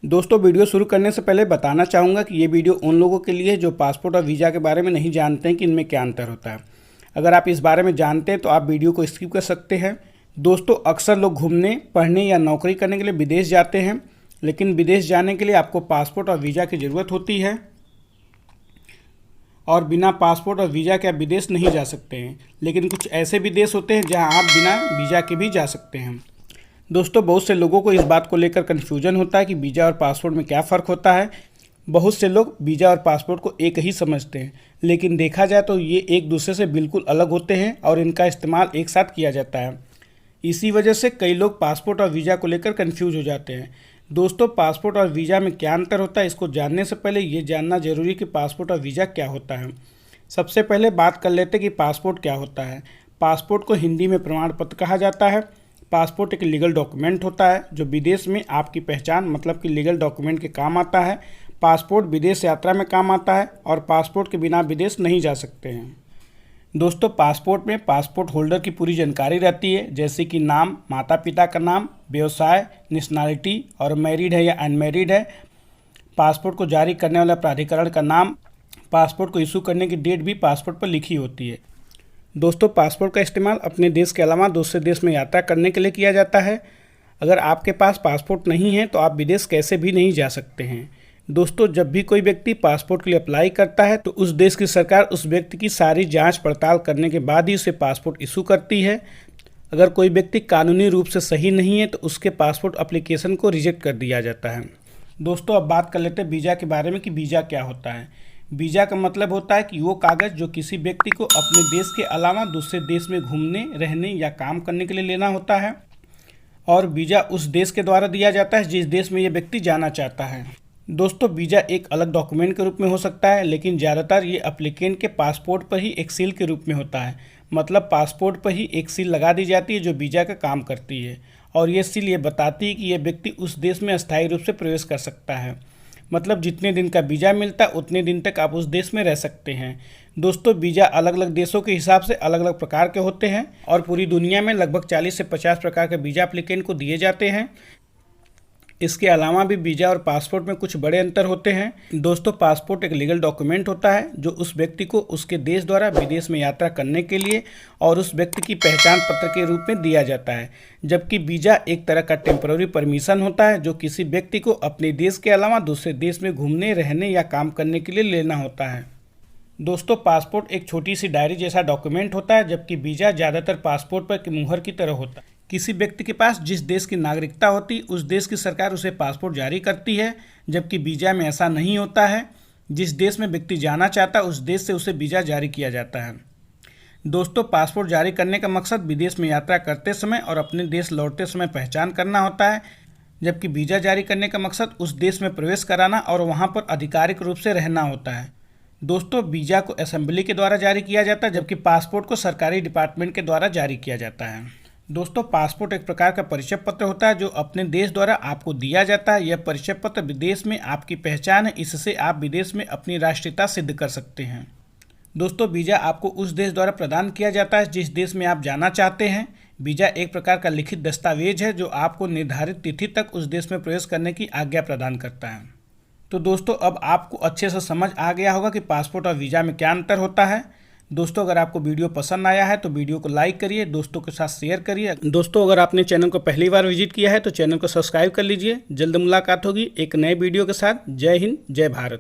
दोस्तों, वीडियो शुरू करने से पहले बताना चाहूँगा कि ये वीडियो उन लोगों के लिए है जो पासपोर्ट और वीज़ा के बारे में नहीं जानते हैं कि इनमें क्या अंतर होता है। अगर आप इस बारे में जानते हैं तो आप वीडियो को स्किप कर सकते हैं। दोस्तों, अक्सर लोग घूमने, पढ़ने या नौकरी करने के लिए विदेश जाते हैं, लेकिन विदेश जाने के लिए आपको पासपोर्ट और वीज़ा की ज़रूरत होती है और बिना पासपोर्ट और वीज़ा के आप विदेश नहीं जा सकते हैं। लेकिन कुछ ऐसे विदेश होते हैं जहाँ आप बिना वीज़ा के भी जा सकते हैं। दोस्तों, बहुत से लोगों को इस बात को लेकर कन्फ्यूजन होता है कि वीज़ा और पासपोर्ट में क्या फ़र्क होता है। बहुत से लोग वीज़ा और पासपोर्ट को एक ही समझते हैं, लेकिन देखा जाए तो ये एक दूसरे से बिल्कुल अलग होते हैं और इनका इस्तेमाल एक साथ किया जाता है। इसी वजह से कई लोग पासपोर्ट और वीज़ा को लेकर कन्फ्यूज हो जाते हैं। दोस्तों, पासपोर्ट और वीज़ा में क्या अंतर होता है, इसको जानने से पहले ये जानना जरूरी है कि पासपोर्ट और वीज़ा क्या होता है। सबसे पहले बात कर लेते हैं कि पासपोर्ट क्या होता है। पासपोर्ट को हिंदी में प्रमाण पत्र कहा जाता है। पासपोर्ट एक लीगल डॉक्यूमेंट होता है जो विदेश में आपकी पहचान मतलब कि लीगल डॉक्यूमेंट के काम आता है। पासपोर्ट विदेश यात्रा में काम आता है और पासपोर्ट के बिना विदेश नहीं जा सकते हैं। दोस्तों, पासपोर्ट में पासपोर्ट होल्डर की पूरी जानकारी रहती है, जैसे कि नाम, माता पिता का नाम, व्यवसाय, नेशनैलिटी और मैरिड है या अनमैरिड है। पासपोर्ट को जारी करने वाला प्राधिकरण का नाम, पासपोर्ट को इशू करने की डेट भी पासपोर्ट पर लिखी होती है। दोस्तों, पासपोर्ट का इस्तेमाल अपने देश के अलावा दूसरे देश में यात्रा करने के लिए किया जाता है। अगर आपके पास पासपोर्ट नहीं है तो आप विदेश कैसे भी नहीं जा सकते हैं। दोस्तों, जब भी कोई व्यक्ति पासपोर्ट के लिए अप्लाई करता है तो उस देश की सरकार उस व्यक्ति की सारी जांच पड़ताल करने के बाद ही उसे पासपोर्ट इशू करती है। अगर कोई व्यक्ति कानूनी रूप से सही नहीं है तो उसके पासपोर्ट एप्लीकेशन को रिजेक्ट कर दिया जाता है। दोस्तों, अब बात कर लेते हैं वीज़ा के बारे में कि वीज़ा क्या होता है। वीज़ा का मतलब होता है कि वो कागज़ जो किसी व्यक्ति को अपने देश के अलावा दूसरे देश में घूमने, रहने या काम करने के लिए लेना होता है और वीज़ा उस देश के द्वारा दिया जाता है जिस देश में ये व्यक्ति जाना चाहता है। दोस्तों, वीज़ा एक अलग डॉक्यूमेंट के रूप में हो सकता है, लेकिन ज़्यादातर ये एप्लीकेंट के पासपोर्ट पर ही एक सील के रूप में होता है। मतलब पासपोर्ट पर ही एक सील लगा दी जाती है जो वीज़ा का काम करती है और ये सील ये बताती है कि यह व्यक्ति उस देश में अस्थायी रूप से प्रवेश कर सकता है। मतलब जितने दिन का वीज़ा मिलता है उतने दिन तक आप उस देश में रह सकते हैं। दोस्तों, वीज़ा अलग अलग देशों के हिसाब से अलग अलग प्रकार के होते हैं और पूरी दुनिया में लगभग 40 से 50 प्रकार के वीज़ा एप्लीकेंट को दिए जाते हैं। इसके अलावा भी वीज़ा और पासपोर्ट में कुछ बड़े अंतर होते हैं। दोस्तों, पासपोर्ट एक लीगल डॉक्यूमेंट होता है जो उस व्यक्ति को उसके देश द्वारा विदेश में यात्रा करने के लिए और उस व्यक्ति की पहचान पत्र के रूप में दिया जाता है, जबकि वीज़ा एक तरह का टेम्पररी परमिशन होता है जो किसी व्यक्ति को अपने देश के अलावा दूसरे देश में घूमने, रहने या काम करने के लिए लेना होता है। दोस्तों, पासपोर्ट एक छोटी सी डायरी जैसा डॉक्यूमेंट होता है, जबकि वीज़ा ज़्यादातर पासपोर्ट पर की मुहर की तरह होता है। किसी व्यक्ति के पास जिस देश की नागरिकता होती है उस देश की सरकार उसे पासपोर्ट जारी करती है, जबकि वीज़ा में ऐसा नहीं होता है। जिस देश में व्यक्ति जाना चाहता है उस देश से उसे वीज़ा जारी किया जाता है। दोस्तों, पासपोर्ट जारी करने का मकसद विदेश में यात्रा करते समय और अपने देश लौटते समय पहचान करना होता है, जबकि वीज़ा जारी करने का मकसद उस देश में प्रवेश कराना और वहाँ पर आधिकारिक रूप से रहना होता है। दोस्तों, वीज़ा को असेंबली के द्वारा जारी किया जाता है, जबकि पासपोर्ट को सरकारी डिपार्टमेंट के द्वारा जारी किया जाता है। दोस्तों, पासपोर्ट एक प्रकार का परिचय पत्र होता है जो अपने देश द्वारा आपको दिया जाता है। यह परिचय पत्र विदेश में आपकी पहचान है, इससे आप विदेश में अपनी राष्ट्रीयता सिद्ध कर सकते हैं। दोस्तों, वीज़ा आपको उस देश द्वारा प्रदान किया जाता है जिस देश में आप जाना चाहते हैं। वीज़ा एक प्रकार का लिखित दस्तावेज है जो आपको निर्धारित तिथि तक उस देश में प्रवेश करने की आज्ञा प्रदान करता है। तो दोस्तों, अब आपको अच्छे से समझ आ गया होगा कि पासपोर्ट और वीज़ा में क्या अंतर होता है। दोस्तों, अगर आपको वीडियो पसंद आया है तो वीडियो को लाइक करिए, दोस्तों के साथ शेयर करिए। दोस्तों, अगर आपने चैनल को पहली बार विजिट किया है तो चैनल को सब्सक्राइब कर लीजिए। जल्द मुलाकात होगी एक नए वीडियो के साथ। जय हिंद, जय भारत।